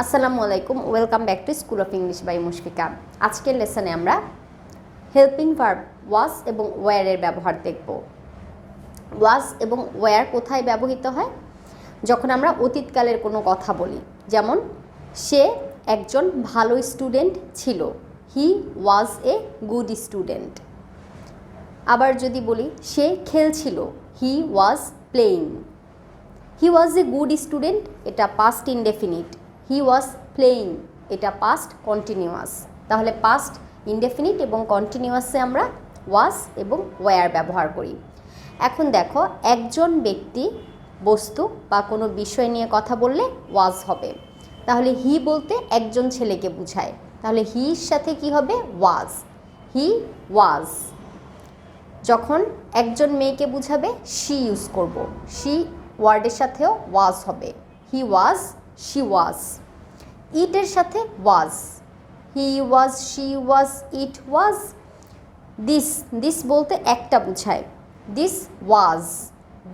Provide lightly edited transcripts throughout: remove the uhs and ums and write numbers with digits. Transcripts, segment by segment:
আসসালামু আলাইকুম, welcome back to school of English by Mushfika. আজকের লেসনে আমরা হেল্পিং ভার্ব ওয়াজ এবং ওয়্যারের ব্যবহার দেখব। ওয়াজ এবং ওয়্যার কোথায় ব্যবহৃত হয়? যখন আমরা অতীতকালের কোনো কথা বলি, যেমন সে একজন ভালো স্টুডেন্ট ছিল, হি ওয়াজ এ গুড স্টুডেন্ট। আবার যদি বলি সে খেলছিল, he was playing. He was a good student, এটা past indefinite. He was playing, এটা পাস্ট কন্টিনিউয়াস। তাহলে পাস্ট ইনডেফিনিট এবং কন্টিনিউয়াসে আমরা ওয়াজ এবং ওয়্যার ব্যবহার করি। এখন দেখো, একজন ব্যক্তি, বস্তু বা কোনো বিষয় নিয়ে কথা বললে ওয়াজ হবে। তাহলে হি বলতে একজন ছেলেকে বোঝায়, তাহলে হির সাথে কি হবে? ওয়াজ। হি ওয়াজ। যখন একজন মেয়েকে বুঝাবে শি ইউজ করব, শি ওয়ার্ডের সাথেও ওয়াজ হবে। He was, she was. ইটের সাথে was, he was, she was, it was. This, this বলতে একটা বুঝায়, this was,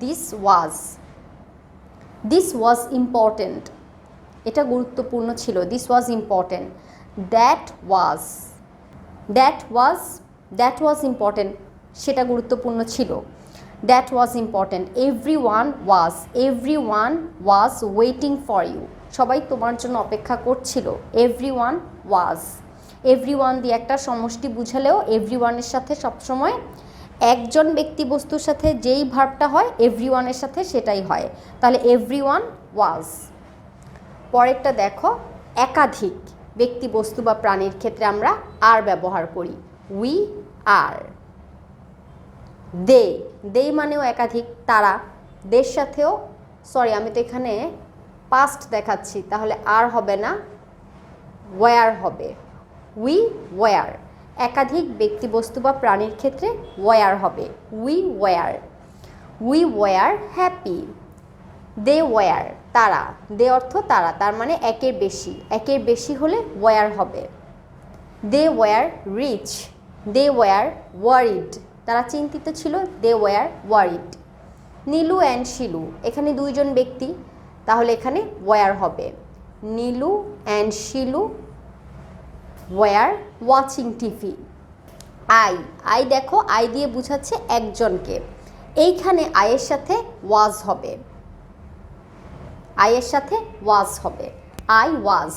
this was. This was important, এটা গুরুত্বপূর্ণ ছিল, this was important. That was, that was, that was important, সেটা গুরুত্বপূর্ণ ছিল, that was important. Everyone was, everyone was waiting for you, সবাই তোমার জন্য অপেক্ষা করছিল। এভরিওয়ান ওয়াজ, এভরিওয়ান দিয়ে একটা সমষ্টি বুঝালেও এভরিওয়ানের সাথে সবসময় একজন ব্যক্তি বস্তুর সাথে যেই ভার্বটা হয় এভরিওয়ানের সাথে সেটাই হয়। তাহলে এভরিওয়ান ওয়াজ। পরেরটা দেখো, একাধিক ব্যক্তি বস্তু বা প্রাণীর ক্ষেত্রে আমরা আর ব্যবহার করি, উই আর। দে, দে মানেও একাধিক, তারা। দের সাথেও, সরি আমি তো এখানে পাস্ট দেখাচ্ছি, তাহলে আর হবে না, ওয়্যার হবে। উই ওয়্যার, একাধিক ব্যক্তি বস্তু বা প্রাণীর ক্ষেত্রে ওয়্যার হবে, we were. We were happy. They were, তারা। দে অর্থ তারা, তার মানে একের বেশি, একের বেশি হলে ওয়্যার হবে। They were rich. They were worried, তারা চিন্তিত ছিল, they were worried. Nilu and Shilu, এখানে দুইজন ব্যক্তি, তাহলে এখানে ওয়্যার হবে। Nilu and Shilu were watching TV. I, I দেখো, আই দিয়ে বুঝাচ্ছে একজনকে, এইখানে আয়ের সাথে ওয়াজ হবে, আয়ের সাথে ওয়াজ হবে। আই ওয়াজ,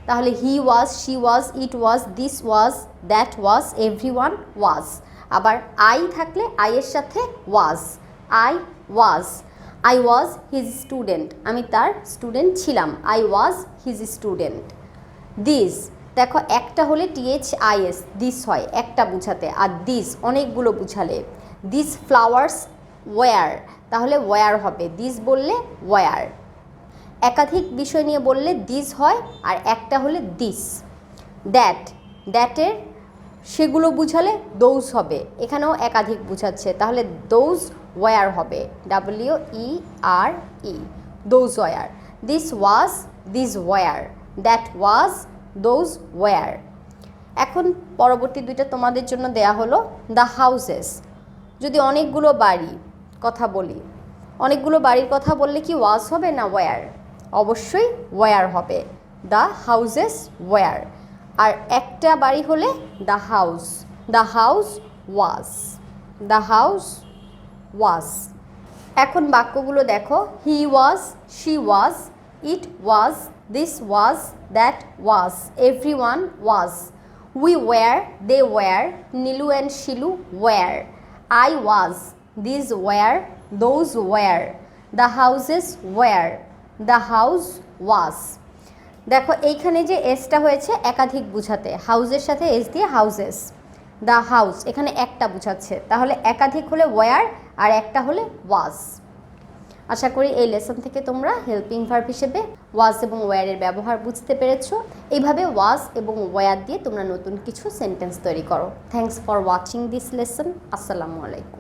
তাহলে he was, she was, it was, this was, that was, everyone was. আবার আই থাকলে আয়ের সাথে was, I was. I was his student, আমি তার স্টুডেন্ট ছিলাম, I was his student. This, দেখো একটা হলে THIS, দিস হয় একটা বুঝাতে, আর দিস অনেকগুলো বুঝালে। দিস ফ্লাওয়ার্স ওয়্যার, তাহলে ওয়্যার হবে, দিস বললে ওয়্যার। একাধিক বিষয় নিয়ে বললে দিস হয়, আর একটা হলে দিস। দ্যাট, দ্যাটের সেগুলো বুঝালে দোজ হবে, এখানেও একাধিক বুঝাচ্ছে, তাহলে দোজ ওয়্যার হবে, WERE, those were. This was, this were, that was, those were. এখন পরবর্তী দুইটা তোমাদের জন্য দেয়া হলো, দ্য হাউসেস। যদি অনেকগুলো বাড়ি কথা বলি, অনেকগুলো বাড়ির কথা বললে কি ওয়াজ হবে না ওয়্যার? অবশ্যই ওয়্যার হবে, দ্য হাউসেস ওয়্যার। আর একটা বাড়ি হলে the house, the house was, the house was. এখন বাক্যগুলো দেখো, he was, she was, it was, this was, that was, everyone was. We were, they were, Nilu and Shilu were. I was, this were, those were. The houses were, the house was. দেখো এইখানে যে এসটা হয়েছে একাধিক বুঝাতে, হাউসের সাথে এস দিয়ে houses. The house এখানে একটা বুঝাচ্ছে, তাহলে একাধিক হলে ওয়্যার আর একটা হলে ওয়াজ। আশা করি এই লেসন থেকে তোমরা হেল্পিং ভার্ব হিসেবে ওয়াজ এবং ওয়্যারের ব্যবহার বুঝতে পেরেছো। এইভাবে ওয়াজ এবং ওয়্যার দিয়ে তোমরা নতুন কিছু সেন্টেন্স তৈরি করো। Thanks for watching this lesson. আসসালামু আলাইকুম।